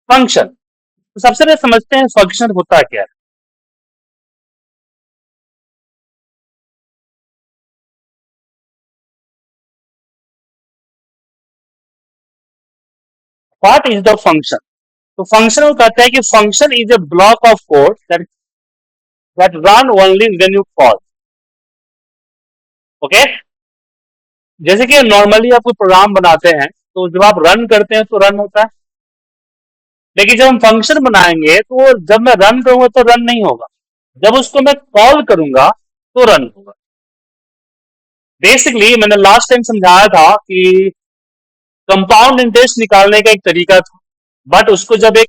Function. तो सबसे पहले समझते हैं फंक्शन होता क्या है। What is the function? तो फंक्शन को कहते हैं कि function is a block of code that run only when you call. Okay, जैसे कि नॉर्मली आप कोई प्रोग्राम बनाते हैं तो जब आप रन करते हैं तो रन होता है, लेकिन जब हम फंक्शन बनाएंगे तो जब मैं रन करूंगा तो रन नहीं होगा, जब उसको मैं कॉल करूंगा तो रन होगा। बेसिकली मैंने लास्ट टाइम समझाया था कि कंपाउंड इंटरेस्ट निकालने का एक तरीका था, बट उसको जब एक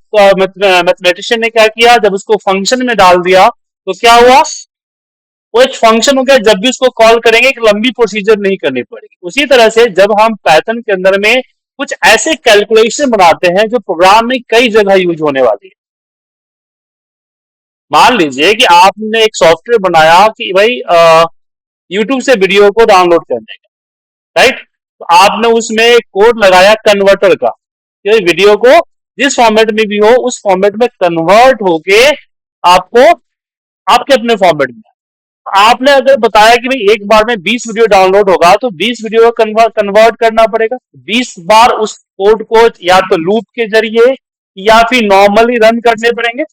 मैथमेटिशियन ने क्या किया, जब उसको फंक्शन में डाल दिया तो क्या हुआ, वो एक फंक्शन हो गया। जब भी उसको कॉल करेंगे एक लंबी प्रोसीजर नहीं करनी पड़ेगी। उसी तरह से जब हम पैथन के अंदर में कुछ ऐसे कैलकुलेशन बनाते हैं जो प्रोग्राम में कई जगह यूज होने वाली है। मान लीजिए कि आपने एक सॉफ्टवेयर बनाया कि भाई यूट्यूब से वीडियो को डाउनलोड करने का, राइट? तो आपने उसमें कोड लगाया कन्वर्टर का कि वीडियो को जिस फॉर्मेट में भी हो उस फॉर्मेट में कन्वर्ट होके आपको आपके अपने फॉर्मेट में। आपने अगर बताया कि भाई एक बार में 20 वीडियो डाउनलोड होगा तो 20 वीडियो को कन्वर्ट करना पड़ेगा, 20 बार उस कोड को या तो लूप के जरिए या फिर नॉर्मली रन करने पड़ेंगे।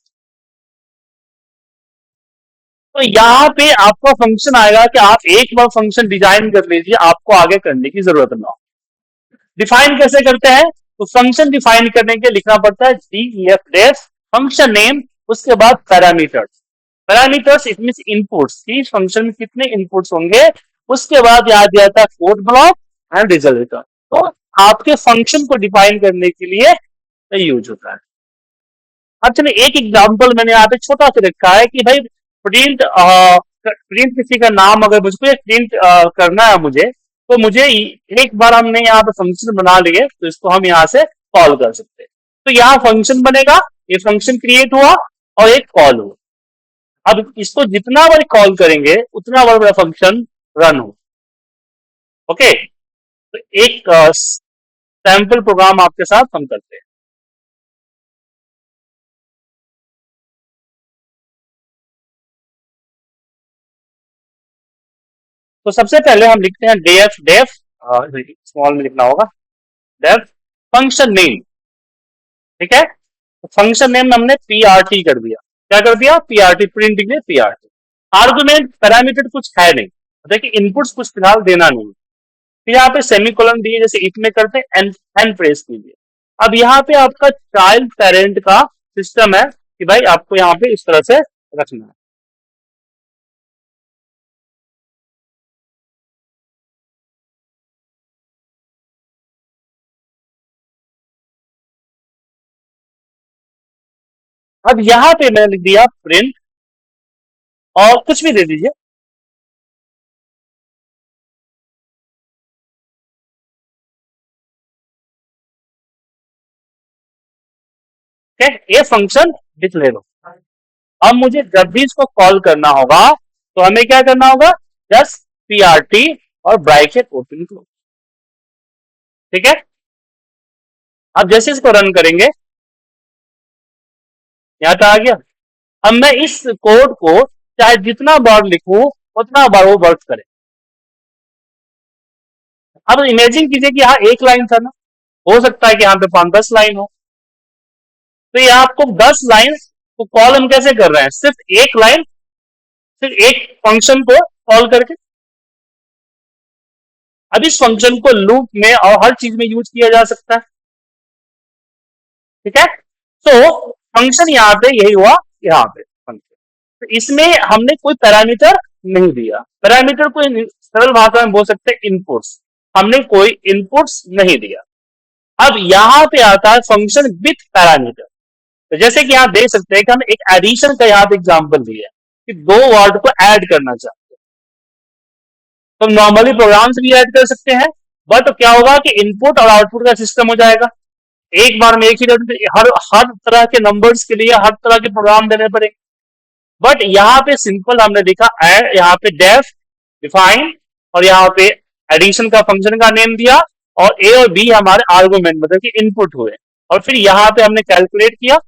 तो यहाँ पे आपका फंक्शन आएगा कि आप एक बार फंक्शन डिजाइन कर लीजिए, आपको आगे करने की जरूरत ना हो। डिफाइन कैसे करते हैं? तो फंक्शन डिफाइन करने के लिखना पड़ता है DEF फंक्शन नेम, उसके बाद parameters. Parameters it means inputs कि फंक्शन में कितने इनपुट्स होंगे, उसके बाद याद दिया था code block and result return. तो आपके फंक्शन को डिफाइन करने के लिए यूज होता है। अब चलिए एक एग्जांपल मैंने यहाँ पे छोटा सा रखा है कि भाई प्रिंट प्रिंट किसी का नाम अगर मुझको प्रिंट करना है मुझे, तो मुझे एक बार हमने यहाँ पे फंक्शन बना लिए तो इसको हम यहाँ से कॉल कर सकते हैं। तो यहाँ फंक्शन बनेगा, ये फंक्शन क्रिएट हुआ और एक कॉल हुआ। अब इसको जितना बार कॉल करेंगे उतना बार मेरा फंक्शन रन हो। ओके, तो एक सैंपल प्रोग्राम आपके साथ हम करते हैं। तो सबसे पहले हम लिखते हैं डेफ डेफ, स्मॉल में लिखना होगा, डेफ फंक्शन नेम। ठीक है, तो फंक्शन नेम हमने PRT कर दिया। क्या कर दिया? PRT, प्रिंट के लिए PRT। आर्गुमेंट पैरामीटर कुछ है नहीं, देखिए इनपुट्स कुछ फिलहाल देना नहीं। फिर यहाँ पे सेमीकोलन दिए जैसे इफ में करते हैं, एन प्रेस कीजिए। अब यहाँ पे आपका चाइल्ड पेरेंट का सिस्टम है कि भाई आपको यहाँ पे इस तरह से रखना है। अब यहाँ पे मैंने लिख दिया प्रिंट और कुछ भी दे दीजिए। ये फंक्शन डिक्लेयर हो। अब मुझे जब भी इसको कॉल करना होगा तो हमें क्या करना होगा? जस्ट PRT और ब्रैकेट ओपन क्लोज। ठीक है, अब जैसे इसको रन करेंगे, यहां तक आ गया। अब मैं इस कोड को चाहे जितना बार लिखूं उतना बार वो वर्क करे। अब इमेजिन कीजिए कि यहाँ एक लाइन था ना, हो सकता है कि यहाँ पे 5-10 लाइन हो, तो ये आपको 10 लाइन को कॉल हम कैसे कर रहे हैं? सिर्फ एक लाइन, सिर्फ एक फंक्शन को कॉल करके। अब इस फंक्शन को लूप में और हर चीज में यूज किया जा सकता है। ठीक है, तो फंक्शन यहाँ पे यही हुआ, यहाँ पे फंक्शन। तो इसमें हमने कोई पैरामीटर नहीं दिया। पैरामीटर को सरल भाषा में बोल सकते हैं इनपुट्स, हमने कोई इनपुट्स नहीं दिया। अब यहां पे आता है फंक्शन विथ पैरामीटर। तो जैसे कि आप देख सकते हैं कि हम एक एडिशन का यहाँ पे एग्जाम्पल दिया है कि दो वर्ड को ऐड करना चाहते हैं, तो नॉर्मली प्रोग्राम्स भी ऐड कर सकते हैं, बट क्या होगा कि इनपुट और आउटपुट का सिस्टम हो जाएगा। एक बार में एक ही हर हर तरह के नंबर्स के लिए हर तरह के प्रोग्राम देने पड़ेंगे। बट यहाँ पे सिंपल हमने देखा ऐड, यहाँ पे डेफ डिफाइन और यहाँ पे एडिशन का फंक्शन का नेम दिया और ए और बी हमारे आर्गुमेंट मतलब कि इनपुट हुए। और फिर यहाँ पे हमने कैलकुलेट किया।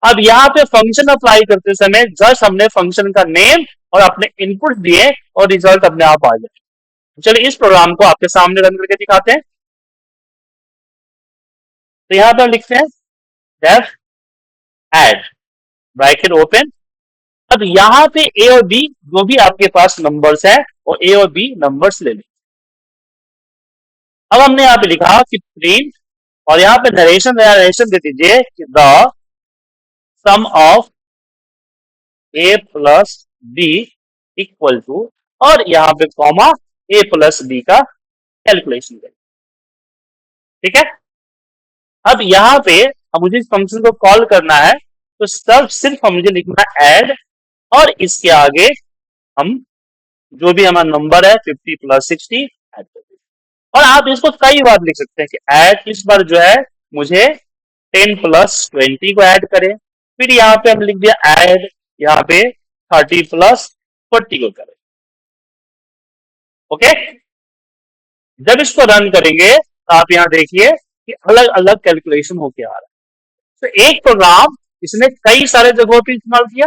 अब यहाँ पे फंक्शन अप्लाई करते समय जस्ट हमने फंक्शन का नेम और अपने इनपुट दिए और रिजल्ट अपने आप आ गया। चलिए इस प्रोग्राम को आपके सामने रन करके दिखाते हैं। तो यहाँ पे हम लिखते हैं डेफ एड ब्रैकेट ओपन। अब यहाँ पे ए और बी जो भी आपके पास नंबर्स है वो ए और बी नंबर्स ले लें। अब हमने यहाँ पे लिखा कि प्रिंट और यहाँ पे नरेशन दे दीजिए कि the sum of A plus B equal to और यहाँ पे कॉमा ए प्लस बी का कैलकुलेशन करें। ठीक है। अब यहाँ पे अब मुझे इस फंक्शन को कॉल करना है तो सिर्फ मुझे लिखना ऐड और इसके आगे हम जो भी हमारा नंबर है 50 प्लस 60 ऐड कर देंगे। और आप इसको कई बार लिख सकते हैं कि ऐड इस बार जो है मुझे 10 प्लस 20 को ऐड करें। फिर यहाँ पे हम लिख दिया ऐड यहाँ पे 30 प्लस 40 को करें। ओके। जब इसको रन करेंगे तो आप यहाँ देखिए कि अलग अलग कैलकुलेशन होके आ रहा है। तो एक प्रोग्राम इसने कई सारे जगहों पे इस्तेमाल किया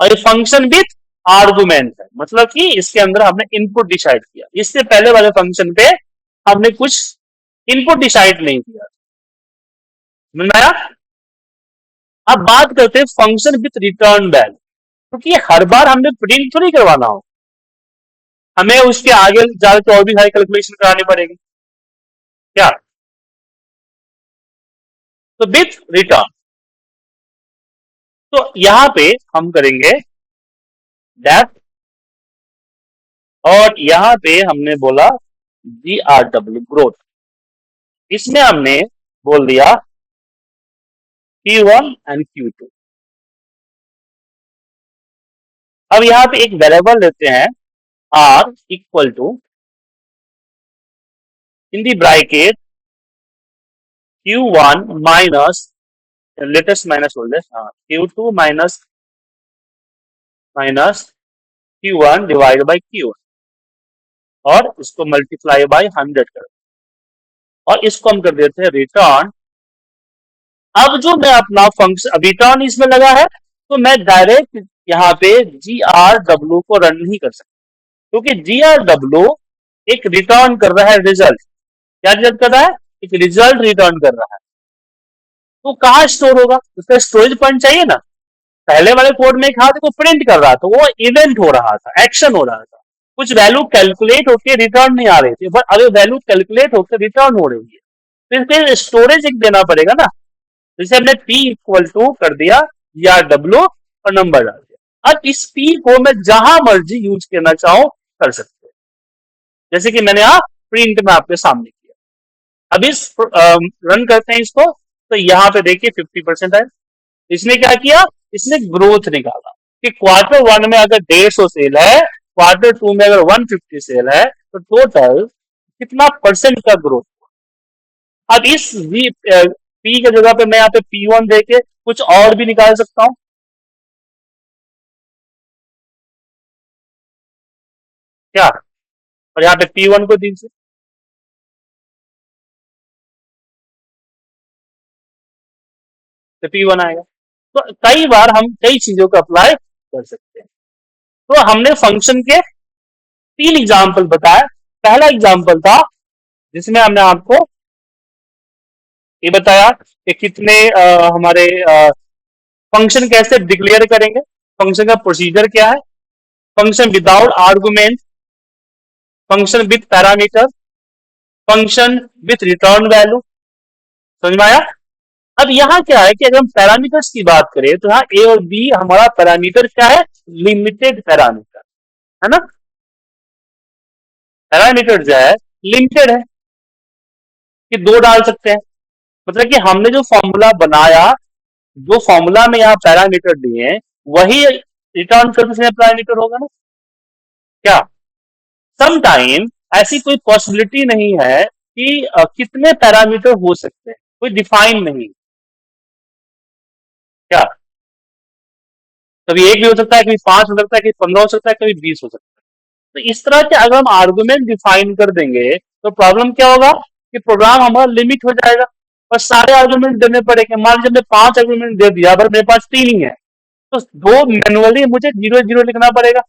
और ये फंक्शन विथ आर्गुमेंट है, मतलब कि इसके अंदर हमने इनपुट डिसाइड किया। इससे पहले वाले फंक्शन पे हमने कुछ इनपुट डिसाइड नहीं किया। समझ में आया? अब बात करते हैं फंक्शन विथ रिटर्न वैल्यू, क्योंकि हर बार हमने प्रिंट तो नहीं करवाना हो, हमें उसके आगे जाकर और भी सारी कैलकुलेशन करानी पड़ेगी। क्या? तो विथ रिटर्न, तो यहां पे हम करेंगे दैट और यहां पे हमने बोला GRW ग्रोथ, इसमें हमने बोल दिया Q1 एंड Q2। अब यहां पे एक वेरिएबल लेते हैं R equal to in the bracket Q1 minus latest minus बोल दे Q2 minus Q1 divide by Q1 और इसको मल्टीप्लाई बाई 100 कर और इसको हम कर देते हैं रिटर्न। अब जो मैं अपना फंक्शन रिटर्न इसमें लगा है तो मैं डायरेक्ट यहाँ पे GRW को रन नहीं कर सकता, क्योंकि GRW एक रिटर्न कर रहा है रिजल्ट। क्या रिजल्ट कर रहा है? एक रिजल्ट रिटर्न कर रहा है। तो कहाँ स्टोर होगा? उसका स्टोरेज पॉइंट चाहिए ना। पहले वाले कोड में था तो प्रिंट कर रहा था, वो इवेंट हो रहा था, एक्शन हो रहा था, कुछ वैल्यू कैलकुलेट होकर रिटर्न नहीं आ रही थी, बट अगर वैल्यू कैलकुलेट होकर रिटर्न हो रही है तो इसके स्टोरेज एक देना पड़ेगा ना। जैसे हमने P इक्वल टू कर दिया GRW और नंबर डाल दिया। अब इस P को मैं जहां मर्जी यूज करना चाहूं कर सकते हैं, जैसे कि मैंने यहाँ प्रिंट में आपके सामने किया। अब इस रन करते हैं इसको, तो यहाँ पे देखिए 50% है। इसने क्या किया? इसने ग्रोथ निकाला कि क्वार्टर 1 में अगर 150 सेल है, क्वार्टर 2 में अगर 150 सेल है, तो टोटल कितना परसेंट का ग्रोथ। अब इस P की जगह पे मैं यहाँ पे P1 देके कुछ और भी निकाल सकता हूं। क्या? और यहाँ पे P1 को दीजिए, तो P1 आएगा। तो कई बार हम कई चीजों को अप्लाई कर सकते हैं। तो हमने फंक्शन के 3 एग्जाम्पल बताया। पहला एग्जाम्पल था जिसमें हमने आपको ये बताया कि कितने हमारे फंक्शन कैसे डिक्लेयर करेंगे, फंक्शन का प्रोसीजर क्या है, function without argument, function with parameter, function with return value. समझ में आया? अब यहाँ क्या है कि अगर हम पैरामीटर्स की बात करें तो यहाँ ए और बी हमारा पैरामीटर क्या है? लिमिटेड पैरामीटर है ना। पैरामीटर जो है लिमिटेड है कि 2 डाल सकते हैं, मतलब कि हमने जो फॉर्मूला बनाया, जो फॉर्मूला में यहाँ पैरामीटर दिए हैं वही रिटर्न करते समय पैरामीटर होगा ना। क्या? समटाइम ऐसी कोई पॉसिबिलिटी नहीं है कि कितने पैरामीटर हो सकते हैं, कोई डिफाइन नहीं। क्या? कभी 1 भी हो सकता है, कभी 5 हो सकता है, कभी 15 हो सकता है, कभी 20 हो सकता है। तो इस तरह के अगर हम आर्गुमेंट डिफाइन कर देंगे तो प्रॉब्लम क्या होगा कि प्रोग्राम हमारा लिमिट हो जाएगा। और सारे आर्गुमेंट देने पड़ेंगे। मान लीजिए मैं 5 आर्गुमेंट दे दिया, पर मेरे पास 3 ही है, तो 2 मैनुअली मुझे 0 0 लिखना पड़ेगा,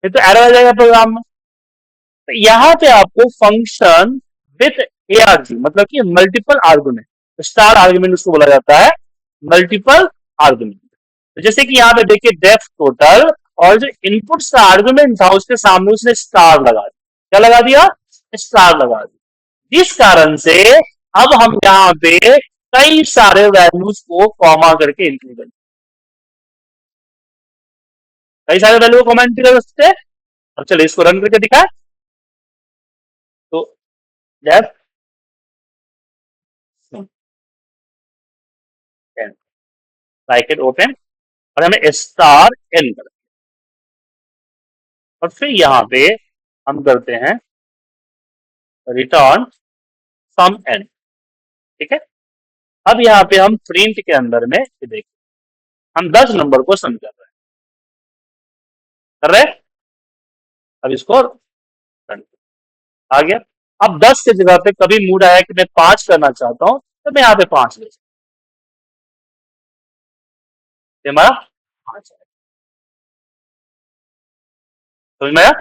ये तो एरर आ जाएगा प्रोग्राम में। तो यहाँ पे आपको फंक्शन विथ ARG मतलब कि मल्टीपल आर्गुमेंट, स्टार आर्गुमेंट उसको बोला जाता है, मल्टीपल आर्गुमेंट। तो जैसे कि यहाँ पे देखिए डेफ टोटल, और जो इनपुट का आर्गुमेंट था उसके सामने उसने स्टार लगा दिया। क्या लगा दिया? स्टार लगा दिया। जिस कारण से अब हम यहाँ पे कई सारे वैल्यूज को कॉमा करके एंट्री कर, कई सारे वैल्यू को कॉमा एंट्री कर सकते हैं। अब चलिए इसको रन करके दिखाए। तो डेफ ब्रैकेट ओपन, और हमें स्टार एन कर, और फिर यहाँ पे हम करते हैं रिटर्न सम एन। ठीक है, अब यहाँ पे हम प्रिंट के अंदर में देखिए हम 10 नंबर को सम कर रहे हैं। अब इसको run, आ गया। अब 10 के जगह पे कभी मूड आया कि मैं 5 करना चाहता हूं, तो मैं यहाँ पे 5 ले सकता हूं। हमारा 5 है, समझ में आया?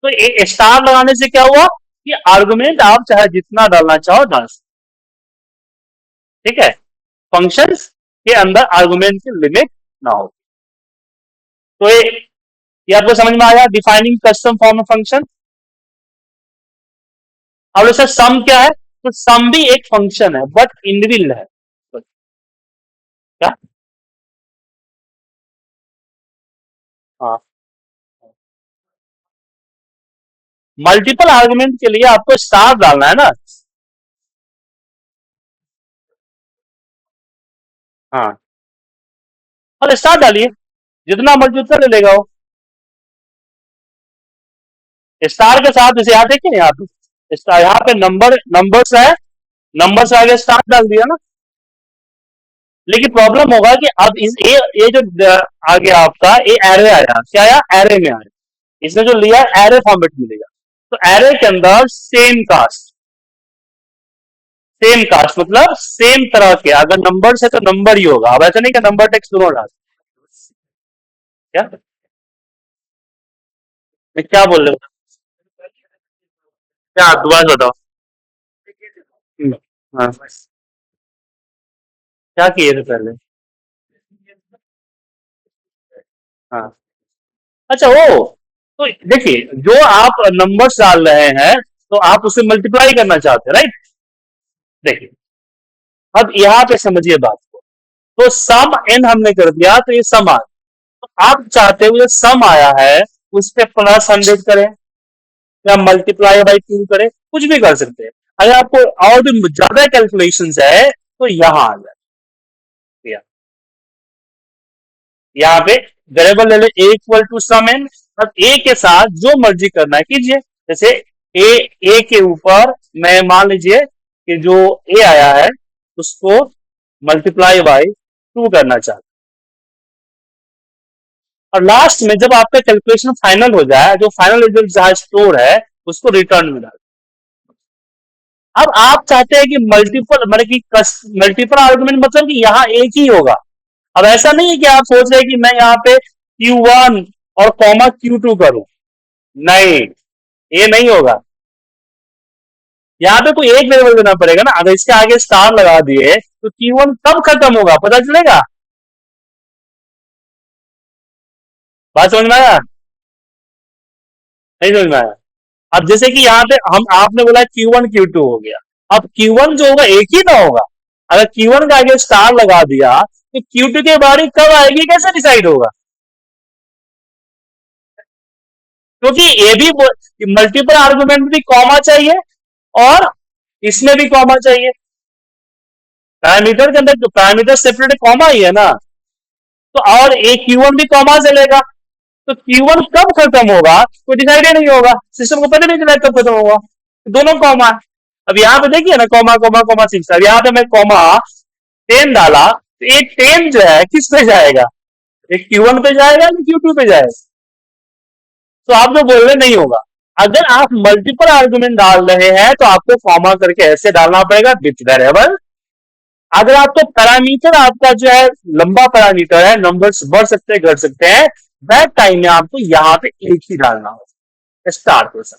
तो स्टार लगाने से क्या हुआ कि आर्गुमेंट आप चाहे जितना डालना चाहो डाल सकते। ठीक है, फंक्शंस के अंदर आर्गुमेंट की लिमिट ना हो। तो ये आपको समझ में आया, defining custom form of function. अब जैसे सम क्या है, तो सम भी एक फंक्शन है बट इनविल है। क्या? हाँ, मल्टीपल आर्गुमेंट के लिए आपको स्टार डालना है ना। हाँ, और स्टार डालिए, जितना मर्जी उतना ले लेगा वो। स्टार के साथ जैसे यहाँ देखिए, यहाँ पे स्टार, यहाँ पे नंबर्स है, नंबर से आगे स्टार डाल दिया ना। लेकिन प्रॉब्लम होगा कि अब ये जो आ गया आपका, ये एरे आया, क्या आया? एरे में आया। इसने जो लिया एरे फॉर्मेट मिलेगा। तो एरे के अंदर सेम कास्ट मतलब सेम तरह के, अगर नंबर है तो नंबर ही होगा। अब ऐसा नहीं कि नंबर टेक्स्ट दोनों डाल, क्या मैं क्या बोल रहे हो? क्या दोबारा बताओ। हाँ, क्या किए थे पहले? हाँ, अच्छा वो, तो देखिए जो आप नंबर्स डाल रहे हैं, तो आप उसे मल्टीप्लाई करना चाहते हैं, राइट? देखिए, अब यहाँ पे समझिए बात को। तो सम एन हमने कर दिया, तो ये सम आ गया। तो आप चाहते हो जो सम आया है उस पे प्लस 100 करें, या मल्टीप्लाई बाई 2 करें, कुछ भी कर सकते हैं। अगर आपको और भी ज्यादा कैलकुलेशन है तो यहां आ जाए, यहाँ पे वेरिएबल ले ले ए इक्वल टू सम एन। अब ए के साथ जो मर्जी करना है कीजिए। जैसे ए के ऊपर मैं मान लीजिए कि जो ए आया है उसको मल्टीप्लाई बाई 2 करना चाहता हूं। और लास्ट में जब आपका कैलकुलेशन फाइनल हो जाए, जो फाइनल रिजल्ट जहां स्टोर है उसको रिटर्न में डाल। अब आप चाहते हैं कि मल्टीपल मतलब कि मल्टीपल आर्गुमेंट मतलब कि यहाँ एक ही होगा। अब ऐसा नहीं है कि आप सोच रहे हैं कि मैं यहाँ पे Q1 और कॉमा Q2 करूं, नहीं, ये नहीं होगा। यहाँ पे कोई एक वेरिएबल देना पड़ेगा ना। अगर इसके आगे स्टार लगा दिए तो Q1 कब खत्म होगा पता चलेगा? बात समझ में आया? नहीं समझ में आया? अब जैसे कि यहाँ पे हम आपने बोला Q1 Q2 हो गया, अब Q1 जो होगा एक ही ना होगा। अगर Q1 का आगे स्टार लगा दिया तो Q2 की बारी कब आएगी कैसे डिसाइड होगा? क्योंकि ये भी मल्टीपल आर्गुमेंट भी कॉमा चाहिए और इसमें भी कॉमा चाहिए। पैरामीटर के अंदर पैरामीटर सेपरेट कॉमा ही है ना। तो और एक Q1 भी कॉमा से लेगा, तो Q1 कब खत्म होगा कोई डिसाइड ही नहीं होगा, सिस्टम को पता नहीं चला कब खत्म होगा। दोनों कॉमा है। अब यहाँ पे देखिए ना, कॉमा कॉमा कॉमा 6। अब यहाँ पे मैं कॉमा 10 डाला, तो ये 10 जो है किस पे जाएगा? एक Q1 पे जाएगा या Q2 पे जाएगा? तो आप जो बोल रहे नहीं होगा। अगर आप मल्टीपल आर्गुमेंट डाल रहे हैं तो आपको कॉमा करके ऐसे डालना पड़ेगा विथ वेरिएबल। अगर आपको पैरामीटर आपका जो है लंबा पैरामीटर है, नंबर्स बढ़ सकते हैं घट सकते हैं, दैट टाइम में आपको यहां पे एक ही डालना होगा star person.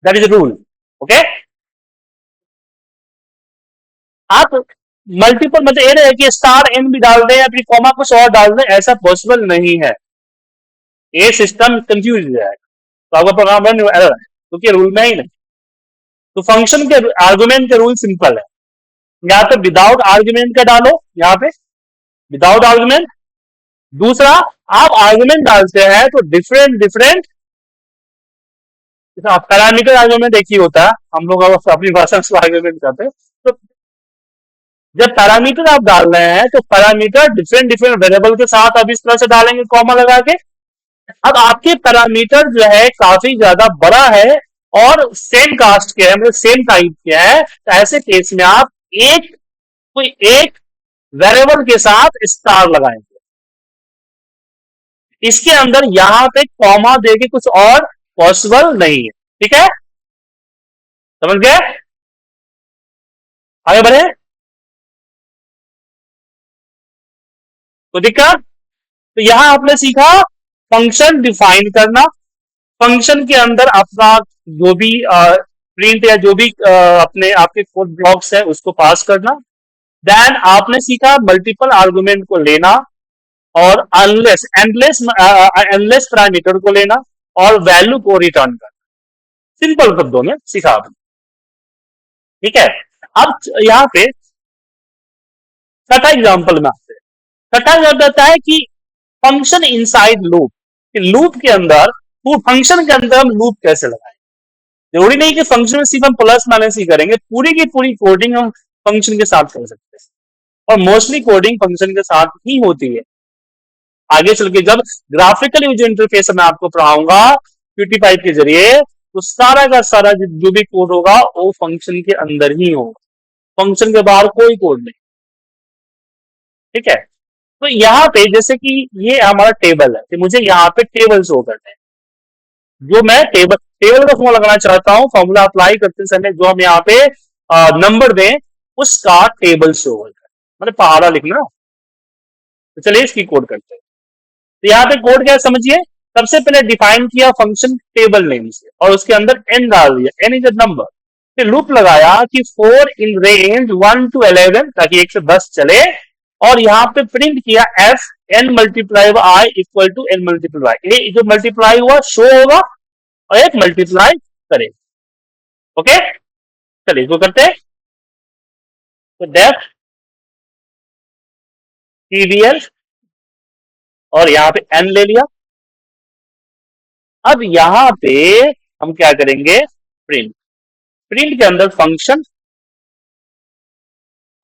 That is rule. Okay, आप मल्टीपल मतलब ये नहीं है कि स्टार एन भी डाल दें या फिर कॉमा कुछ और डाल दें, ऐसा पॉसिबल नहीं है। ये सिस्टम कंफ्यूज हो जाएगा तो आपका प्रोग्राम रन एरर है क्योंकि रूल में ही नहीं। तो फंक्शन के आर्गुमेंट के रूल सिंपल है, यहाँ पे विदाउट आर्गुमेंट का डालो, यहाँ पे विदाउट आर्गुमेंट। दूसरा, आप आर्गुमेंट डालते हैं तो डिफरेंट डिफरेंट पैरामीटर आर्गुमेंट एक ही होता है, हम लोग अपनी भाषा में आर्गुमेंट करते हैं। तो जब पैरामीटर आप डाल रहे हैं तो पैरामीटर डिफरेंट डिफरेंट वेरिएबल के साथ आप इस तरह से डालेंगे कॉमा लगा के। अब आपके पैरामीटर जो है काफी ज्यादा बड़ा है और सेम कास्ट के है, मतलब सेम टाइप के है, तो ऐसे केस में आप कोई एक वेरिएबल के साथ स्टार लगाएंगे। इसके अंदर यहां पे कॉमा देके कुछ और पॉसिबल नहीं है। ठीक है, समझ गए? आगे बढ़े। तो दिक्कत, तो यहां आपने सीखा फंक्शन डिफाइन करना, फंक्शन के अंदर अपना जो भी प्रिंट या जो भी अपने आपके कोड ब्लॉक्स है उसको पास करना। देन आपने सीखा मल्टीपल आर्गुमेंट को लेना और अनलेस एंडलेस एंडलेस पैरामीटर को लेना और वैल्यू को रिटर्न करना। सिंपल शब्दों में सीखा आपने। ठीक है, अब यहाँ पे छठा एग्जाम्पल में आते हैं। छठा क्या कहता है कि फंक्शन इनसाइड लूप, लूप के अंदर, फंक्शन के अंदर हम लूप कैसे लगाएं। जरूरी नहीं कि फंक्शन में सिर्फ हम प्लस माइनस ही करेंगे, पूरी की पूरी कोडिंग हम फंक्शन के साथ कर सकते हैं और मोस्टली कोडिंग फंक्शन के साथ ही होती है। आगे चल के जब ग्राफिकल यूजर इंटरफेस मैं आपको पढ़ाऊंगा Qt5 के जरिए, तो सारा का सारा जो भी कोड होगा वो फंक्शन के अंदर ही होगा, फंक्शन के बाहर कोई कोड नहीं। ठीक है, तो यहाँ पे जैसे कि ये हमारा टेबल है कि मुझे यहाँ पे टेबल शो करने हैं, जो मैं टेबल टेबल का फॉर्मूला लगाना चाहता हूँ, फॉर्मूला अप्लाई करते समय जो हम यहाँ पे नंबर दें उसका टेबल शो होगा, मतलब पहाड़ा लिखना। तो चलिए इसकी कोड करते हैं। तो यहाँ पे कोड क्या समझिए, सबसे पहले डिफाइन किया फंक्शन टेबल नेम से और उसके अंदर एन डाल दिया, एन इज अ नंबर। फिर लूप लगाया कि 4 इन रेंज 1 to 11 ताकि 1 से 10 चले, और यहाँ पे प्रिंट किया F N multiply I equal to N multiply, ये जो मल्टीप्लाई हुआ शो होगा और एक मल्टीप्लाई करेगा। ओके, चलिए इसको करते हैं। तो डेफ टीडीएल और यहाँ पे एन ले लिया। अब यहाँ पे हम क्या करेंगे, प्रिंट, प्रिंट के अंदर फंक्शन,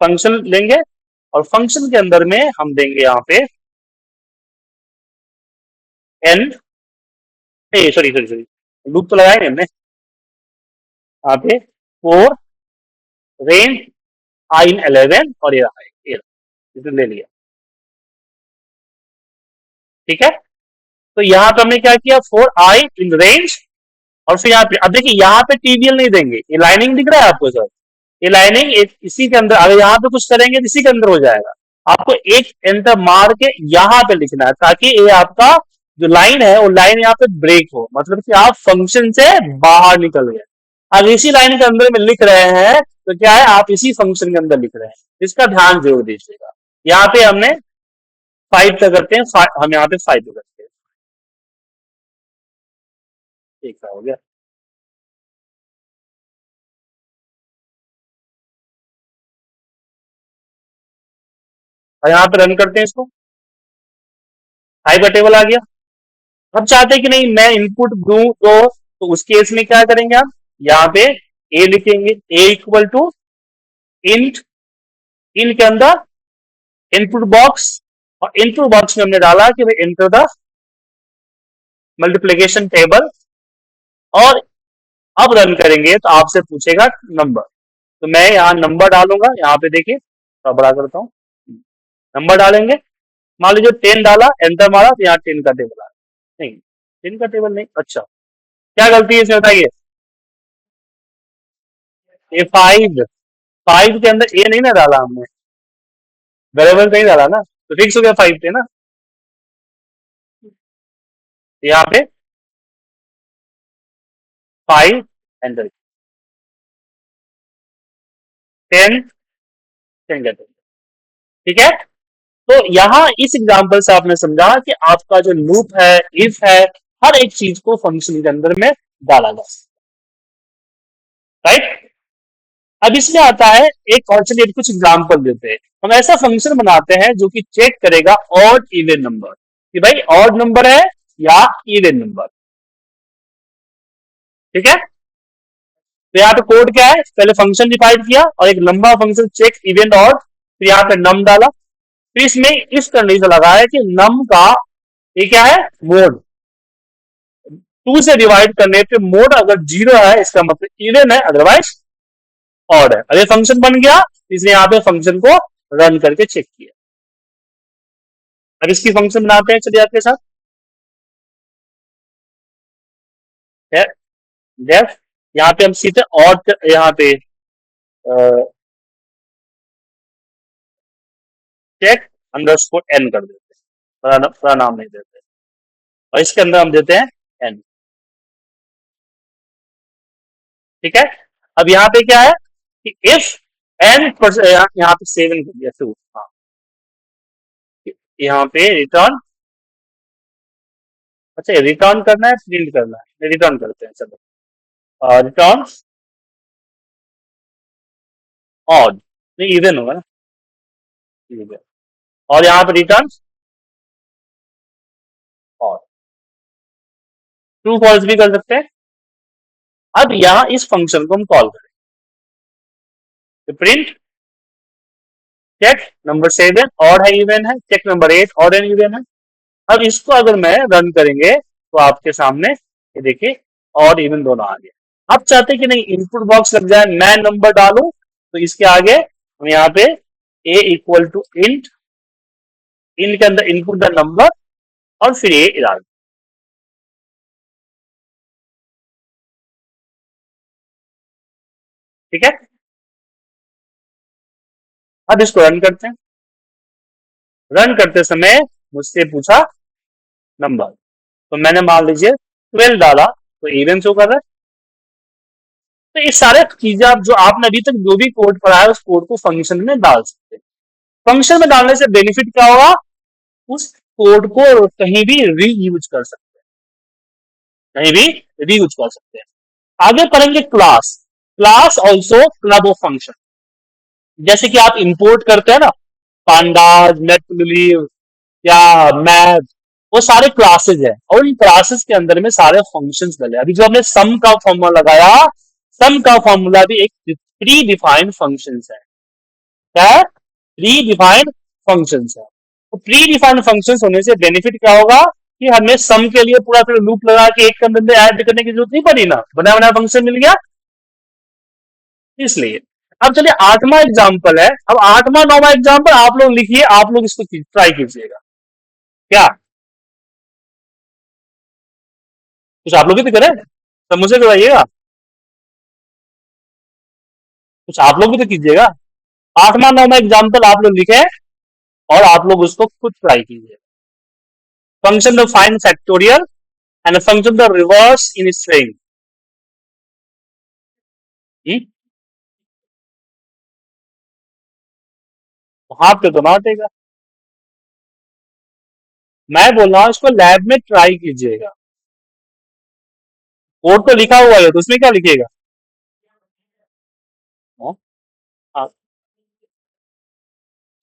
फंक्शन लेंगे और फंक्शन के अंदर में हम देंगे यहाँ पे N, sorry sorry sorry, loop तो लगाएंगे हमने, यहाँ पे 4 रेंज आई इन 11 और ये इसे ले लिया। ठीक है, तो यहाँ पे हमने क्या किया, 4 आई इन रेंज, और फिर यहाँ पे अब देखिए यहाँ पे टीबीएल नहीं देंगे, ये लाइनिंग दिख रहा है आपको सर, ये लाइनिंग इसी के अंदर, अगर यहाँ पे कुछ करेंगे तो इसी के अंदर हो जाएगा। आपको एक एंटर मार के यहाँ पे लिखना है ताकि ये आपका जो लाइन है वो लाइन यहाँ पे ब्रेक हो, मतलब कि आप फंक्शन से बाहर निकल गए। अब इसी लाइन के अंदर में लिख रहे हैं तो क्या है, आप इसी फंक्शन के अंदर लिख रहे हैं, इसका ध्यान जरूर दीजिएगा। यहाँ पे हमने 5 का करते हैं, हम यहाँ पे 5 का करते हैं। ठीक है, हो गया। और यहाँ पे रन करते हैं इसको, 5 का टेबल आ गया। अब चाहते हैं कि नहीं मैं इनपुट दूं तो उस केस में क्या करेंगे, आप यहाँ पे ए लिखेंगे, ए इक्वल टू इंट, इन के अंदर इनपुट बॉक्स, और इनपुट बॉक्स में हमने डाला कि भाई एंटर द मल्टीप्लीकेशन टेबल, और अब रन करेंगे तो आपसे पूछेगा नंबर, तो मैं यहाँ नंबर डालूंगा। यहाँ पे देखिए थोड़ा बड़ा करता हूँ, नंबर डालेंगे। मान लीजिए 10 डाला, एंटर मारा तो यहाँ 10 का टेबल आ रहा, नहीं 10 का टेबल नहीं, अच्छा क्या गलती है इसमें बताइए? ये फाइव, फाइव के अंदर ए नहीं ना डाला हमने, वेरिएबल नहीं डाला ना, तो फिक्स हो गया फाइव पे ना। यहाँ पे फाइव एंटर, 10, 10 कहते हैं। ठीक है, तो यहाँ इस एग्जांपल से आपने समझा कि आपका जो लूप है, इफ है, हर एक चीज को फंक्शन के अंदर में डाला जा सकता है, राइट। अब इसमें आता है एक और, चलिए कुछ एग्जांपल देते हैं। हम ऐसा फंक्शन बनाते हैं जो कि चेक करेगा ऑड इवन नंबर, कि भाई ऑड नंबर है या इवन नंबर। ठीक है, तो यहाँ पे कोड क्या है, पहले फंक्शन डिफाइन किया और एक लंबा फंक्शन चेक इवन ऑड, फिर यहाँ पे नम डाला, फिर इसमें इस कंडीशन लगा है कि नम का ये क्या है, मोड, 2 से डिवाइड करने पे मोड अगर 0 है इसका मतलब इवन है, अदरवाइज ऑड है। अरे फंक्शन बन गया, इसलिए यहाँ पे फंक्शन को रन करके चेक किया। अब इसकी फंक्शन बनाते हैं, चलिए आपके साथ डेफ, यहाँ पे हम सीधे ऑड, यहाँ पे चेक अंडरस्कोर एन कर देते हैं, पूरा नाम नहीं देते, और इसके अंदर हम देते हैं एन। ठीक है, अब यहाँ पे क्या है कि इफ एन, यहाँ पे 7 कर दिया 2, हाँ, यहाँ पे रिटर्न, अच्छा रिटर्न करना है प्रिंट करना है, रिटर्न करते हैं चलो, रिटर्न ऑड, नहीं इवन होगा ना, even। और यहाँ पे रिटर्न ऑड, ट्रू फॉल्स भी कर सकते हैं। अब यहाँ इस फंक्शन को हम कॉल करें, तो प्रिंट चेक नंबर 7 ऑड है इवन है, check number 8 odd and even है। अब इसको अगर मैं रन करेंगे तो आपके सामने ये देखिए ऑड इवन दोनों आ गए। आप चाहते कि नहीं इनपुट बॉक्स लग जाए, मैं नंबर डालू, तो इसके आगे हम यहाँ पे a इक्वल टू इंट, इन के अंदर इनपुट द नंबर और फिर ए डाल। ठीक है, अब इसको रन करते हैं। रन करते समय मुझसे पूछा नंबर, तो मैंने मान लीजिए 12 डाला, तो इवन शो कर रहा है। तो ये सारे चीजें आप जो आपने अभी तक जो भी कोड पढ़ा है उस कोड को फंक्शन में डाल सकते हैं। फंक्शन में डालने से बेनिफिट क्या होगा, उस कोड को कहीं भी रीयूज कर सकते हैं, कहीं भी रीयूज कर सकते हैं। आगे पढ़ेंगे class, class also club of function. जैसे कि आप इंपोर्ट करते हैं ना, पांडाज, मैटप्लोलिब या मैथ, वो सारे क्लासेस है और इन क्लासेस के अंदर में सारे फंक्शंस डले। अभी जो हमने सम का फॉर्मूला लगाया, सम का फॉर्मूला भी एक प्री डिफाइंड फंक्शन है, क्या है, प्री डिफाइंड फंक्शन है। तो प्री डिफाइंड फंक्शन होने से बेनिफिट क्या होगा कि हमें सम के लिए पूरा फिर लूप लगा के एक के अंदर में ऐड करने की जरूरत नहीं पड़ी ना, बना बनाया फंक्शन मिल गया। इसलिए अब चलिए आठवां एग्जाम्पल है, अब आठवां नौवां एग्जाम्पल आप लोग लिखिए, आप लोग इसको ट्राई कीजिएगा। क्या कुछ आप लोग भी तो करें, सब मुझे करवाइएगा, कुछ आप लोग भी तो कीजिएगा। आठवां नौवां एग्जाम्पल आप लोग लिखे और आप लोग उसको खुद ट्राई कीजिए। Function the find factorial and function the reverse in string. हाथ पे तो ना हटेगा, मैं बोल रहा हूं इसको लैब में ट्राई कीजिएगा। कोड तो लिखा हुआ है तो उसमें क्या लिखेगा। हाँ, हाँ,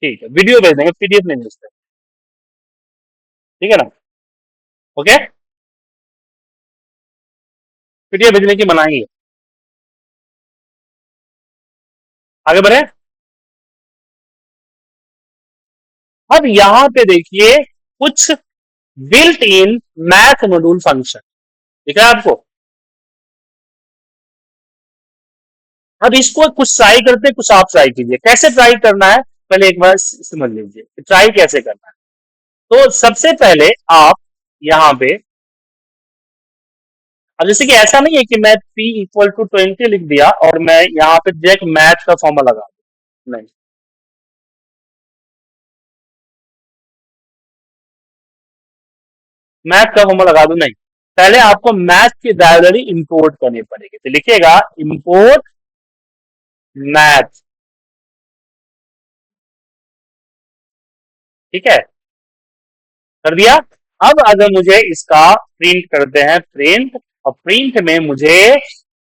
ठीक है, वीडियो भेज देंगे, पीडीएफ नहीं भेजते। ठीक है ना, ओके, पीडीएफ भेजने की मनाही है। आगे बढ़े, अब यहां पे देखिए कुछ built in math module function दिख रहा है आपको। अब इसको कुछ ट्राई करते हैं, कुछ आप ट्राई कीजिए, कैसे ट्राई करना है पहले एक बार समझ लीजिए, ट्राई कैसे करना है। तो सबसे पहले आप यहां पे अब जैसे कि ऐसा नहीं है कि मैं p इक्वल टू 20 लिख दिया और मैं यहाँ पे डायरेक्ट मैथ का फॉर्मूला लगा दूं, नहीं। मैथ का फॉर्मूला लगा दूं, नहीं। पहले आपको मैथ की लाइब्रेरी इंपोर्ट करनी पड़ेगी, तो लिखिएगा इंपोर्ट मैथ। ठीक है, कर दिया। अब अगर मुझे इसका प्रिंट करते हैं, प्रिंट, और प्रिंट में मुझे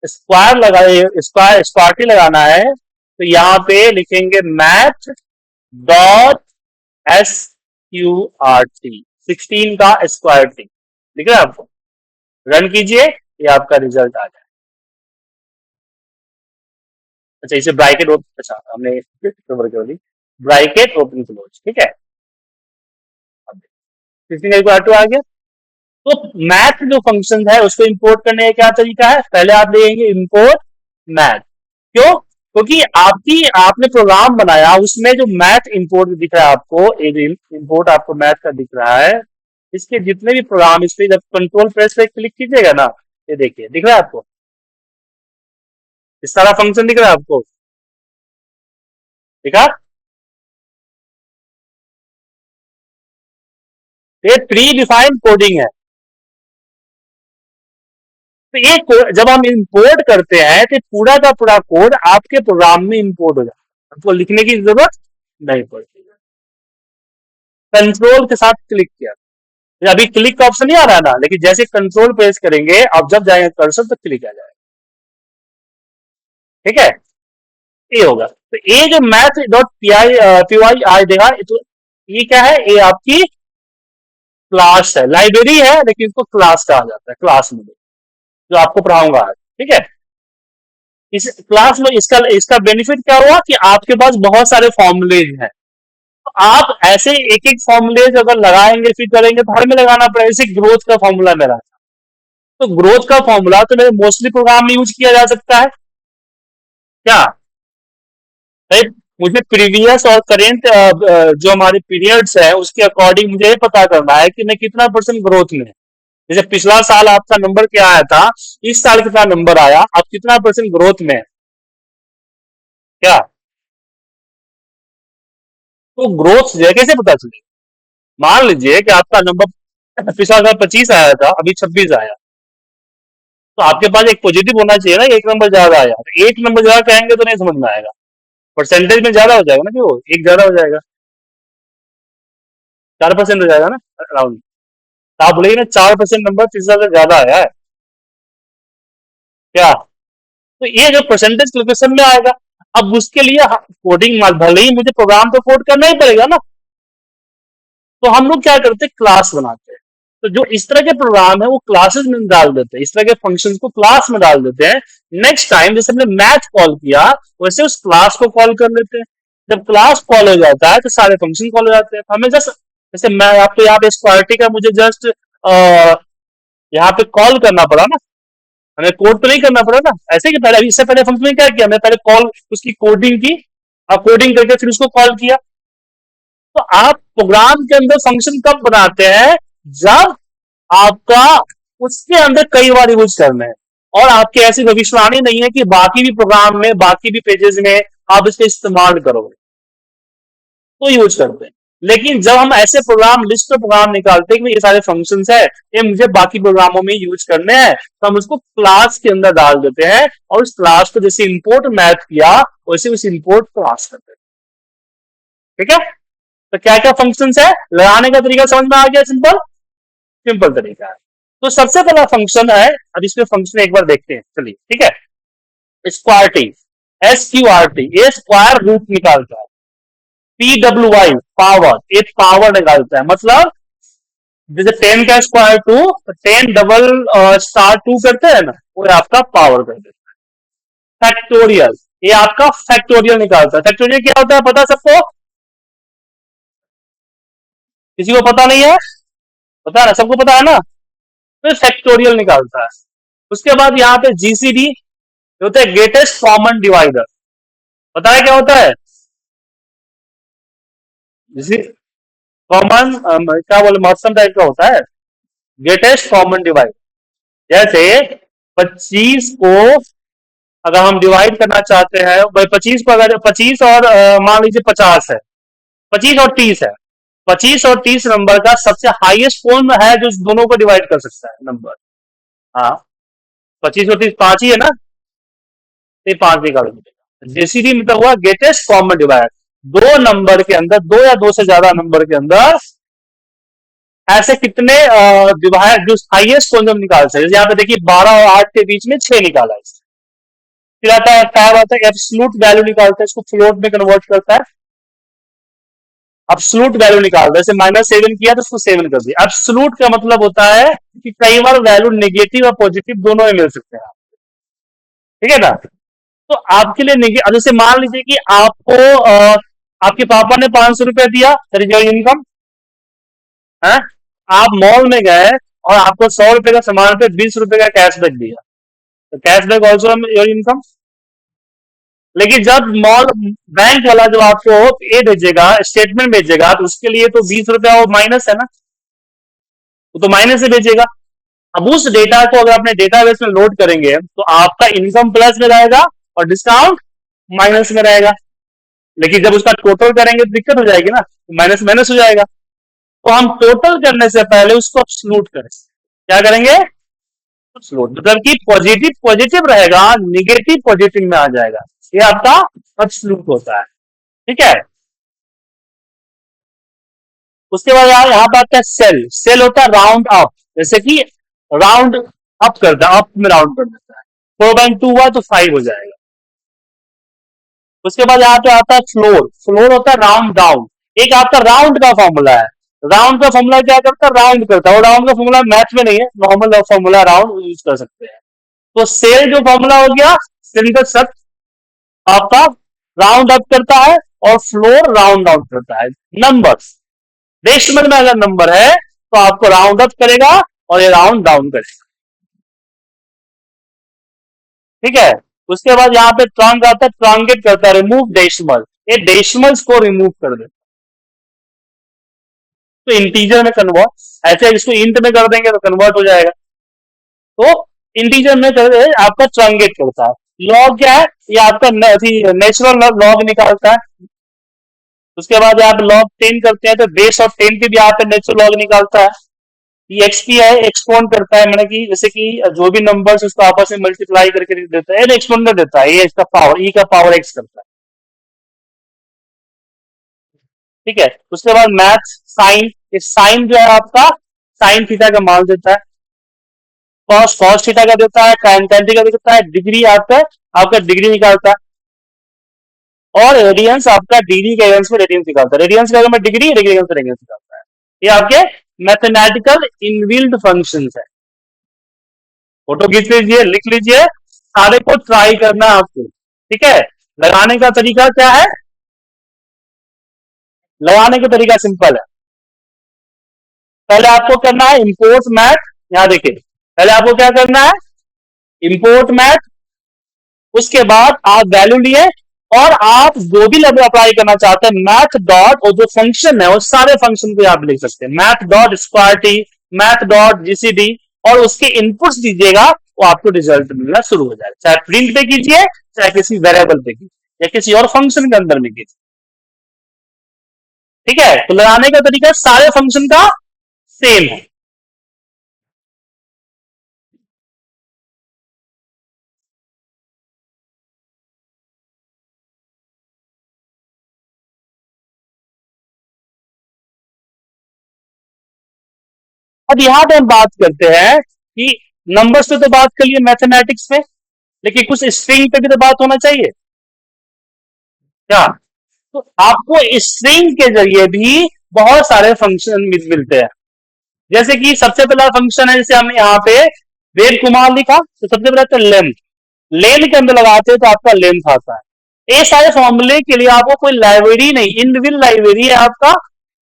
स्क्वायर लगा, स्क्वायर स्क्वायर लगाना है, तो यहाँ पे लिखेंगे math dot S Q R T, 16 का स्क्वायर टी, दिख रहा है आपको? रन कीजिए, ये आपका रिजल्ट आ जाए। अच्छा, इसे ब्रैकेट ओपन, अच्छा हमने ब्रैकेट ओपन क्लोज, ठीक है। अब 16 का इक्वल टू आ गया। तो मैथ जो फंक्शन है उसको इंपोर्ट करने का क्या तरीका है, पहले आप देंगे इंपोर्ट मैथ। क्यों? क्योंकि आपकी आपने प्रोग्राम बनाया, उसमें जो मैथ इंपोर्ट दिख रहा है आपको, एक इंपोर्ट आपको मैथ का दिख रहा है, इसके जितने भी प्रोग्राम, इस पे जब कंट्रोल प्रेस पे क्लिक कीजिएगा ना, ये देखिए दिख रहा है आपको, इस सारा फंक्शन दिख रहा है आपको, दिखा? ये प्री डिफाइंड कोडिंग है। तो ये जब हम इंपोर्ट करते हैं तो पूरा का पूरा कोड आपके प्रोग्राम में इंपोर्ट हो जाता है, आपको लिखने की जरूरत नहीं पड़ती। कंट्रोल के साथ क्लिक किया, तो अभी क्लिक का ऑप्शन नहीं आ रहा है ना, लेकिन जैसे कंट्रोल प्रेस करेंगे, अब जब जाएंगे कर्सर तो क्लिक आ जाएगा। ठीक है, ये होगा। तो ये जो math dot P I Y I देगा, तो ये क्या है, ये आपकी क्लास है, लाइब्रेरी है, लेकिन इसको क्लास कहा जाता है, क्लास में जो आपको पढ़ाऊंगा आज। ठीक है, इस क्लास में इसका इसका बेनिफिट क्या हुआ कि आपके पास बहुत सारे फॉर्मुलेज हैं, तो आप ऐसे एक एक फॉर्मुलेज अगर लगाएंगे फिर करेंगे तो हर में लगाना पड़ेगा। जैसे ग्रोथ का फॉर्मूला मेरा, तो ग्रोथ का फॉर्मूला तो मेरे मोस्टली प्रोग्राम में यूज किया जा सकता है क्या भाई? मुझे प्रीवियस और करेंट जो हमारे पीरियड्स है उसके अकॉर्डिंग मुझे ये पता करना है कि मैं कितना परसेंट ग्रोथ में। जैसे पिछला साल आपका नंबर क्या आया था, इस साल कितना नंबर आया, आप कितना परसेंट ग्रोथ में है क्या? तो ग्रोथ जो है कैसे पता चले? मान लीजिए कि आपका नंबर पिछला साल 25 आया था, अभी 26 आया, तो आपके पास एक पॉजिटिव होना चाहिए ना, एक नंबर ज्यादा आया, तो एक नंबर ज्यादा कहेंगे तो नहीं समझ में आएगा, परसेंटेज में ज्यादा हो जाएगा ना, कि वो एक ज्यादा हो जाएगा, 4% हो जाएगा ना अराउंड। तो आप बोलेंगे ना 4% नंबर पिछला साल ज्यादा आया है क्या? तो ये जो परसेंटेज कैलकुलेशन में आएगा। अब उसके लिए कोडिंग, भले ही मुझे प्रोग्राम तो कोड करना ही पड़ेगा ना, तो हम लोग क्या करते हैं, क्लास बनाते हैं। तो जो इस तरह के प्रोग्राम है वो क्लासेस में डाल देते हैं, इस तरह के फंक्शंस को क्लास में डाल देते हैं। नेक्स्ट टाइम जैसे हमने मैथ कॉल किया, वैसे उस क्लास को कॉल कर लेते हैं। जब क्लास कॉल हो जाता है तो सारे फंक्शन कॉल हो जाते हैं। तो हमें जस्ट, जैसे मैं आपको यहाँ पे स्क्वायरिटी का मुझे जस्ट यहाँ पे कॉल करना पड़ा ना, हमें कोड तो नहीं करना पड़ा ना, ऐसे कि पहले, इससे पहले फंक्शन में क्या किया, मैं पहले कॉल उसकी कोडिंग की, और कोडिंग करके फिर उसको कॉल किया। तो आप प्रोग्राम के अंदर फंक्शन कब बनाते हैं, जब आपका उसके अंदर कई बार यूज करना है, और आपकी ऐसी भविष्यवाणी नहीं है कि बाकी भी प्रोग्राम में, बाकी भी पेजेस में आप इसका इस्तेमाल करोगे, तो यूज करते हैं। लेकिन जब हम ऐसे प्रोग्राम, लिस्ट में प्रोग्राम निकालते हैं कि ये सारे फंक्शंस है, ये मुझे बाकी प्रोग्रामों में यूज करने हैं, तो हम उसको क्लास के अंदर डाल देते हैं, और उस क्लास को जैसे इंपोर्ट मैथ किया वैसे उस इंपोर्ट क्लास करते हैं। ठीक है, तो क्या क्या फंक्शंस है, लगाने का तरीका समझ में आ गया? सिंपल, सिंपल तरीका है। तो सबसे पहला फंक्शन है, अब इसमें फंक्शन एक बार देखते हैं, चलिए। ठीक है, square T, S Q R T, ये स्क्वायर रूट निकालता है। पी डब्ल्यू वाई, पावर, एक पावर निकालता है, मतलब जैसे 10 का स्क्वायर 2, तो 10 डबल स्टार 2 करते हैं ना, वो आपका पावर कर देता है। फैक्टोरियल, ये आपका फैक्टोरियल निकालता है। फैक्टोरियल क्या होता है, पता है सबको? किसी को पता नहीं है? पता है ना, सबको पता है ना? तो फैक्टोरियल निकालता है। उसके बाद यहाँ पे जीसीडी होता है, ग्रेटेस्ट कॉमन डिवाइडर। पता है क्या होता है? कॉमन क्या बोले, महत्तम टाइप का होता है, ग्रेटेस्ट कॉमन डिवाइडर। जैसे 25 को अगर हम डिवाइड करना चाहते हैं, भाई 25 को अगर 25 और मान लीजिए 50 है, 25 और 30 है, 25 और 30 नंबर का सबसे हाईएस्ट कौन है जो दोनों को डिवाइड कर सकता है नंबर? हाँ, 25 और 30 पांच ही है ना, तो ये पांच निकाल दीजिएगा। जीसीडी मतलब हुआ ग्रेटेस्ट कॉमन डिवाइड। दो नंबर के अंदर, दो या दो से ज्यादा नंबर के अंदर ऐसे कितने डिवाइड जो हाईएस्ट कौन हम निकाल सकते हैं। यहाँ पे देखिए 12 और 8 के बीच में 6 निकाला है। फिर आता है टैब, आता है एब्सोल्यूट वैल्यू निकालता है, इसको फ्लोट में कन्वर्ट करता है, एब्सोल्यूट वैल्यू निकालता है। जैसे -7 किया तो उसको 7 कर दिया। एब्सोल्यूट का मतलब होता है कि कई बार वैल्यू नेगेटिव और पॉजिटिव दोनों में मिल सकते हैं, ठीक है ना। तो आपके लिए नेगेटिव, जैसे मान लीजिए कि आपको आपके पापा ने 500 रुपया दिया, दैट इज योर इनकम है। आप मॉल में गए और आपको 100 रुपए का सामान पे 20 रुपए का कैशबैक दिया, तो कैशबैक ऑल्सो योर इनकम। लेकिन जब मॉल बैंक वाला जब आपको ये भेजेगा, स्टेटमेंट भेजेगा, तो उसके लिए तो 20 रुपया वो माइनस है ना, वो तो माइनस से भेजेगा। अब उस डेटा को अगर अपने डेटाबेस में लोड करेंगे तो आपका इनकम प्लस में रहेगा और डिस्काउंट माइनस में रहेगा। लेकिन जब उसका टोटल करेंगे तो दिक्कत हो जाएगी ना, माइनस माइनस हो जाएगा। तो हम टोटल करने से पहले उसको एक्सक्लूड करें। क्या करेंगे? एक्सक्लूड, मतलब कि पॉजिटिव पॉजिटिव रहेगा, निगेटिव पॉजिटिव में आ जाएगा, ये आपका एक्सक्लूड होता है, ठीक है। उसके बाद यहाँ पे आता है सेल। सेल होता है राउंड अप, जैसे कि राउंड अप करता है, अप में राउंड कर देता है। 4/2 हुआ तो 5 हो जाएगा। उसके बाद यहाँ पे आता है फ्लोर। फ्लोर होता है राउंड डाउन। एक आपका राउंड का फॉर्मूला है। राउंड का फॉर्मूला क्या करता है? राउंड करता है। और राउंड का फॉर्मूला मैथ में नहीं है, नॉर्मल फॉर्मूला राउंड यूज कर सकते हैं। तो सेल जो फॉर्मूला हो गया, सिंगल सट आपका राउंड अप करता है और फ्लोर राउंड डाउन करता है। नंबर्स डेसिमल में अगर नंबर है तो आपको राउंड अप करेगा और ये राउंड डाउन करेगा, ठीक है। उसके बाद यहाँ पे ट्रांग आता है, ट्रांगेट करता है, रिमूव डेसिमल, ये डेसिमल्स को रिमूव कर देता है तो इंटीजर में कन्वर्ट। ऐसे इसको इंट में कर देंगे तो कन्वर्ट हो जाएगा। तो इंटीजर में कर आपका ट्रांगेट करता है। लॉग क्या है? ये आपका नेचुरल लॉग निकालता है। उसके बाद आप लॉग 10 करते हैं तो बेस ऑफ 10 की भी यहाँ पे नेचुरल लॉग निकालता है। ये एक्सपी है, एक्सपोन करता है, मैंने कि जैसे कि जो भी नंबर्स उसको आपस में मल्टीप्लाई करके देता है, एक्सपोन कर देता है, ये इसका पावर, ई का पावर एक्स करता है, ठीक है। उसके बाद मैथ साइन, ये साइन जो है आपका साइन थीटा का मान देता है, कॉस कॉस थीटा का देता है, tan tan थीटा का देता है, डिग्री आपका आपका डिग्री निकालता है, और रेडियंस आपका डिग्री के रेडियंस में रेडियंस निकालता है, रेडियंस का मैं डिग्री, रेडियंस का रेडियंस निकालता है। ये आपके मैथमेटिकल इनबिल्ट फंक्शंस है। फोटो खींच लीजिए, लिख लीजिए, सारे को ट्राई करना है आपको, ठीक है। लगाने का तरीका क्या है? लगाने का तरीका सिंपल है। पहले आपको करना है इंपोर्ट मैथ। यहां देखिए, पहले आपको क्या करना है? Import math. उसके बाद आप वैल्यू लिए और आप जो भी लेवल अप्लाई करना चाहते हैं, मैथ डॉट, और जो फंक्शन है वो सारे फंक्शन को आप लिख सकते हैं, math dot square T, math dot GCD, और उसके इनपुट्स दीजिएगा, वो आपको रिजल्ट मिलना शुरू हो जाएगा। चाहे प्रिंट पे कीजिए, चाहे किसी वेरिएबल पे कीजिए, या किसी और फंक्शन के अंदर में कीजिए, ठीक है। तो लगाने का तरीका सारे फंक्शन का सेम है। अब यहां पे हम बात करते हैं कि नंबर्स पे तो बात कर लिए मैथमेटिक्स में, लेकिन कुछ स्ट्रिंग पे भी तो बात होना चाहिए क्या? तो आपको स्ट्रिंग के जरिए भी बहुत सारे फंक्शन मिलते हैं। जैसे कि सबसे पहला फंक्शन है, जैसे हमने यहाँ पे वेद कुमार लिखा, तो सबसे पहले तो लेंथ, लेन के अंदर लगाते हैं तो आपका लेंथ आता है। ये सारे फॉर्मूले के लिए आपको कोई लाइब्रेरी नहीं, इनबिल्ट लाइब्रेरी है आपका,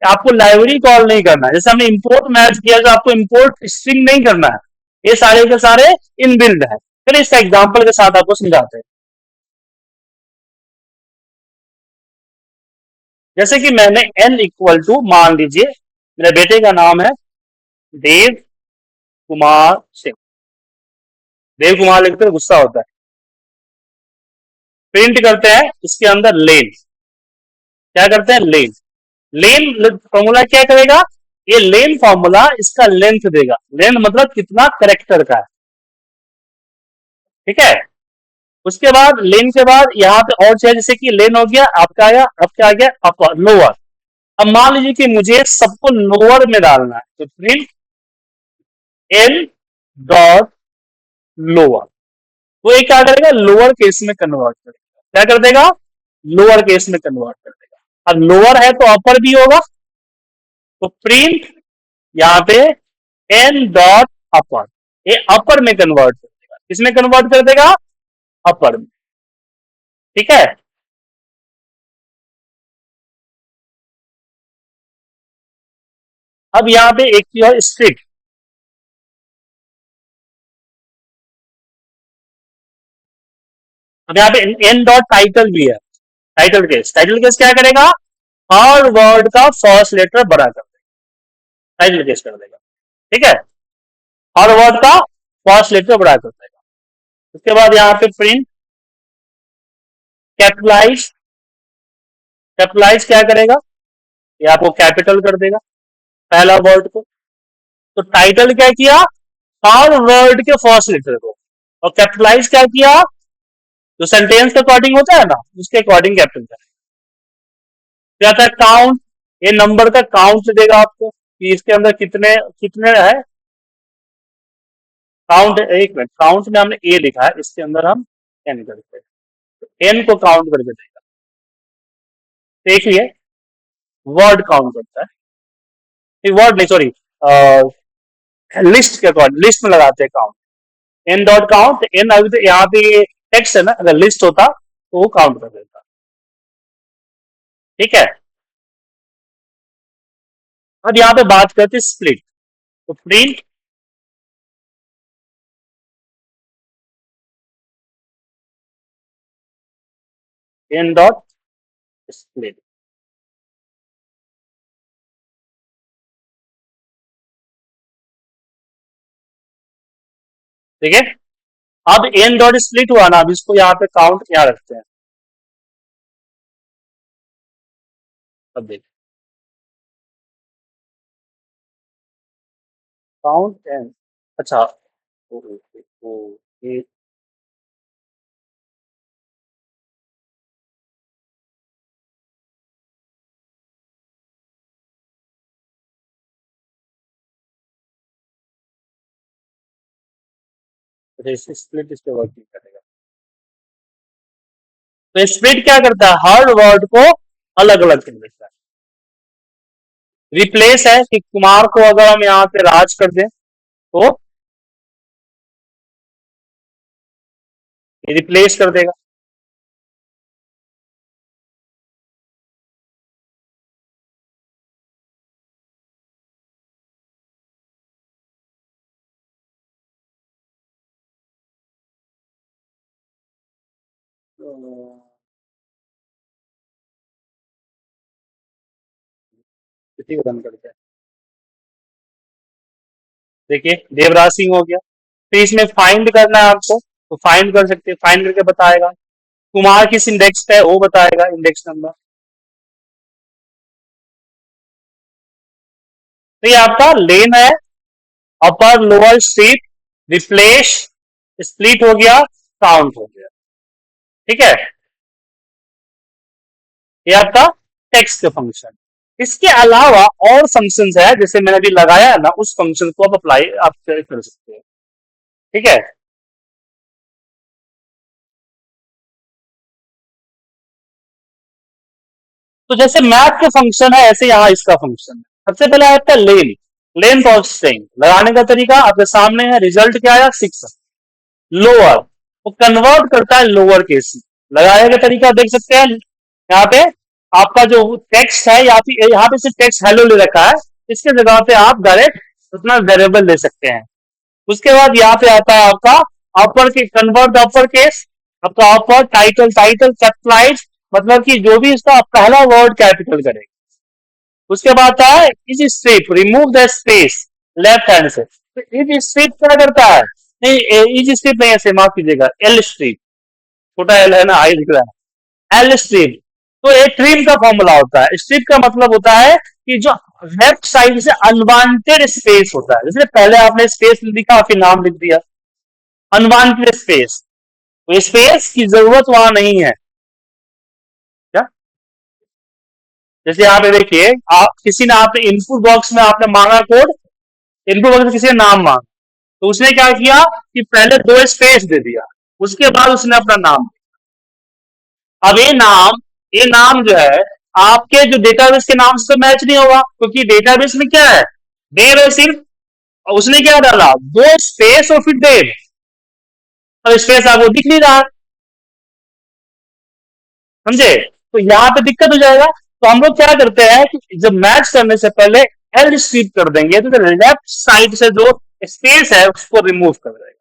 आपको लाइब्रेरी कॉल नहीं करना है। जैसे हमने इंपोर्ट मैच किया तो आपको इंपोर्ट स्ट्रिंग नहीं करना है, ये सारे के सारे इनबिल्ट है। फिर इसका एग्जाम्पल के साथ आपको समझाते हैं। जैसे कि मैंने n इक्वल टू, मान लीजिए मेरे बेटे का नाम है देव कुमार सिंह, देव कुमार लिखते हैं गुस्सा होता है। प्रिंट करते हैं इसके अंदर लेन, क्या करते हैं लेन। लेन फॉर्मूला क्या करेगा, ये लेन फॉर्मूला इसका लेंथ देगा, लेंथ मतलब कितना करेक्टर का है, ठीक है। उसके बाद लेन के बाद यहाँ पे और चाहिए, जैसे कि लेन हो गया आपका, आया अब क्या आ गया अपर लोअर। अब मान लीजिए कि मुझे सबको लोअर में डालना है, तो प्रिंट एल डॉट लोअर, वो ये क्या करेगा लोअर केस में कन्वर्ट करेगा, क्या कर देगा लोअर केस में कन्वर्ट कर देगा। अब लोअर है तो अपर भी होगा, तो प्रिंट यहाँ पे एन डॉट अपर, ये अपर में कन्वर्ट कर देगा, किसमें कन्वर्ट कर देगा अपर में, ठीक है। अब यहाँ पे एक चीज और स्ट्रिक्ट, अब यहाँ पे एन डॉट टाइटल भी है, टाइटल केस, टाइटल केस क्या करेगा हर वर्ड का फर्स्ट लेटर बड़ा कर देगा, टाइटल केस कर देगा, ठीक है। हर वर्ड का फर्स्ट लेटर बड़ा कर देगा। उसके बाद यहाँ पे प्रिंट कैपिटलाइज, कैपिटलाइज क्या करेगा, ये आपको कैपिटल कर देगा पहला वर्ड को। तो टाइटल क्या किया हर वर्ड के फर्स्ट लेटर को, और कैपिटलाइज क्या किया जो सेंटेंस के अकॉर्डिंग होता है ना उसके अकॉर्डिंग कैपिटल का। क्या था काउंट, ये नंबर का काउंट देगा आपको कि इसके अंदर कितने कितने है काउंट। एक मिनट, काउंट में हमने ए लिखा है, इसके अंदर हम एन करते हैं, एन को काउंट करके देगा। देखिए वर्ड काउंट करता है, वर्ड नहीं सॉरी लिस्ट के अकॉर्डिंग, लिस्ट में लगाते हैं count, N dot count, N अभी तो यहाँ पे टेक्स्ट है ना, अगर लिस्ट होता तो वो काउंट कर देता, ठीक है। अब यहाँ पे बात करते हैं स्प्लिट, तो प्रिंट एन डॉट स्प्लिट, ठीक है। अब एन डॉट स्प्लिट हुआ ना, अब इसको यहाँ पे काउंट क्या रखते हैं, अब देखिए काउंट एन, अच्छा ओ, ओ, ओ, ए, स्प्लिट इस पे वर्किंग करेगा। तो स्प्लिट क्या करता है हर वर्ड को अलग अलग कर देता है। रिप्लेस है कि कुमार को अगर हम यहाँ पे राज कर दें तो रिप्लेस कर देगा, इसी को रन करते हैं। देखिए देवराज सिंह हो गया, तो इसमें फाइंड करना है आपको, तो फाइंड कर सकते हैं, फाइंड करके बताएगा कुमार किस इंडेक्स पे है वो बताएगा इंडेक्स नंबर। तो ये आपका लेन है, upper lower street, replace, split हो गया, काउंट हो गया, ठीक है। ये आपका टेक्स्ट का फंक्शन। इसके अलावा और फंक्शंस है जैसे मैंने अभी लगाया है ना, उस फंक्शन को आप अप्लाई आप कर सकते हैं, ठीक है। तो जैसे मैथ के फंक्शन है ऐसे यहाँ इसका फंक्शन है। सबसे पहले आता है लेन, लेंथ ऑफ स्ट्रिंग लगाने का तरीका आपके सामने है, रिजल्ट क्या आया 6। लोअर वो कन्वर्ट करता है लोअर केस में, लगाने का तरीका देख सकते हैं यहाँ पे, आपका जो टेक्स्ट है यहाँ पे सिर्फ टेक्स्ट हेलो ले रखा है, इसके जगह पे आप डायरेक्ट अपना वेरिएबल ले सकते हैं। उसके बाद यहाँ पे आता है आपका अपर के कन्वर्ट अपर केस, आपका अपर टाइटल, टाइटल कैपिटलाइज मतलब कि जो भी इसका पहला वर्ड कैपिटल करेगा। उसके बाद आता है is strip, remove the space left hand से, तो इज स्ट्रिप क्या करता है नहीं, इज स्ट्रिप नहीं ऐसे, माफ कीजिएगा, एल स्ट्रिप, छोटा एल है ना, आई दिख रहा है, एल स्ट्रिप। तो एक ट्रिम का फॉर्मूला होता है, स्ट्रिप का मतलब होता है कि जो लेफ्ट साइड से अनवांटेड स्पेस होता है, जैसे पहले आपने स्पेस लिखा फिर नाम लिख दिया, अनवांटेड स्पेस, तो स्पेस की जरूरत वहां नहीं है क्या। जैसे आप ये देखिए, आप किसी ने, आपने इनपुट बॉक्स में आपने मांगा कोड, इनपुट बॉक्स में किसी ने नाम मांगा, तो उसने क्या किया कि पहले दो स्पेस दे दिया, उसके बाद उसने अपना नाम। अब ये नाम जो है आपके जो डेटाबेस के नाम से तो मैच नहीं होगा, क्योंकि डेटाबेस में क्या है, डेव है सिर्फ, और उसने क्या डाला, दो स्पेस और फिर डेव, और स्पेस आपको दिख नहीं रहा, समझे, तो यहां पे दिक्कत हो जाएगा। तो हम लोग क्या करते हैं कि जब मैच करने से पहले एल स्ट्रिप कर देंगे, तो लेफ्ट साइड से जो स्पेस है उसको रिमूव कर देगा,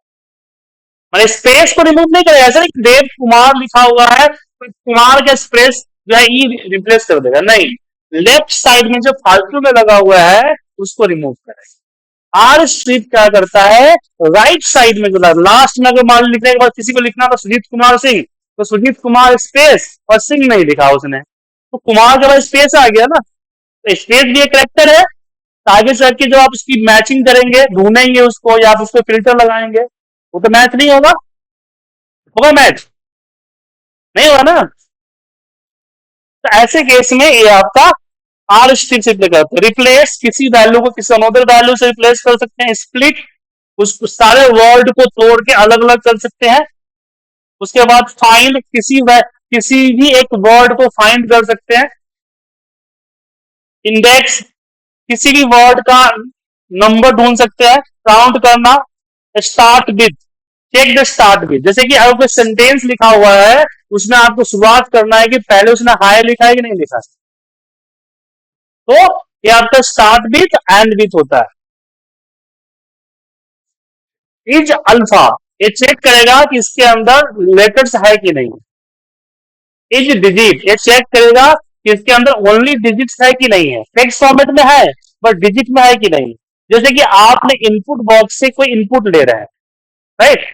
मैंने स्पेस को रिमूव नहीं करेगा, ऐसा नहीं देव कुमार लिखा हुआ है तो कुमार का स्पेस जो है ई रिप्लेस कर देगा, नहीं, लेफ्ट साइड में जो फालतू में लगा हुआ है उसको रिमूव करेगा। आर स्ट्रिप क्या करता है, राइट साइड में जो लास्ट में अगर मान लिखने के बाद किसी को लिखना था सुजीत कुमार सिंह, तो सुजीत कुमार स्पेस और सिंह नहीं लिखा उसने, तो कुमार के बाद स्पेस आ गया ना, तो स्पेस भी एक करेक्टर है, तो आगे चल के जो आप उसकी मैचिंग करेंगे, ढूंढेंगे उसको या आप उसको फिल्टर लगाएंगे, वो तो मैच नहीं होगा, होगा मैच, नहीं होगा ना। तो ऐसे केस में ये आपका आर स्ट्रिप से करते हैं, रिप्लेस किसी वैल्यू को किसी अनदर वैल्यू से रिप्लेस कर सकते हैं, स्प्लिट उस सारे वर्ड को तोड़ के अलग अलग कर सकते हैं, उसके बाद फाइंड किसी भी एक वर्ड को फाइंड कर सकते हैं, इंडेक्स किसी भी वर्ड का नंबर ढूंढ सकते हैं, काउंट करना, start with, check the start with, जैसे कि अगर कोई सेंटेंस लिखा हुआ है उसमें आपको शुरुआत करना है कि पहले उसने हाय लिखा है कि नहीं लिखा, तो ये आपका स्टार्ट विथ एंड विथ होता है। इज अल्फा, ये चेक करेगा कि इसके अंदर लेटर्स है कि नहीं, इज डिजिट, ये चेक करेगा कि इसके अंदर ओनली डिजिट्स है कि नहीं है, टेक्स्ट फॉर्मेट में है बट डिजिट में है कि नहीं, जैसे कि आपने इनपुट बॉक्स से कोई इनपुट ले रहे हैं, राइट,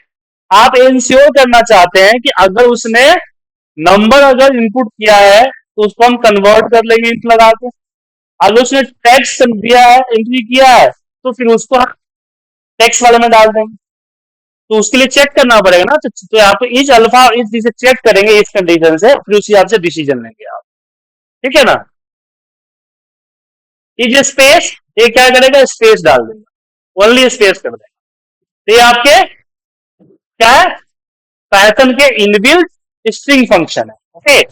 आप इंश्योर करना चाहते हैं कि अगर उसने नंबर अगर इनपुट किया है तो उसको हम कन्वर्ट कर लेंगे इंट लगा के, अगर उसने टेक्स्ट दिया है, एंट्री किया है, तो फिर उसको हम टेक्स्ट वाले में डाल देंगे, तो उसके लिए चेक करना पड़ेगा ना, तो आप इज अल्फा और इस चीज चेक करेंगे इस कंडीशन से, फिर उसी हिसाब से डिसीजन लेंगे आप, ठीक है ना। इज स्पेस, ये क्या करेगा, स्पेस डाल देगा, ओनली स्पेस कर देगा, तो ये आपके क्या है, पाइथन के इनबिल्ट स्ट्रिंग फंक्शन है, ओके।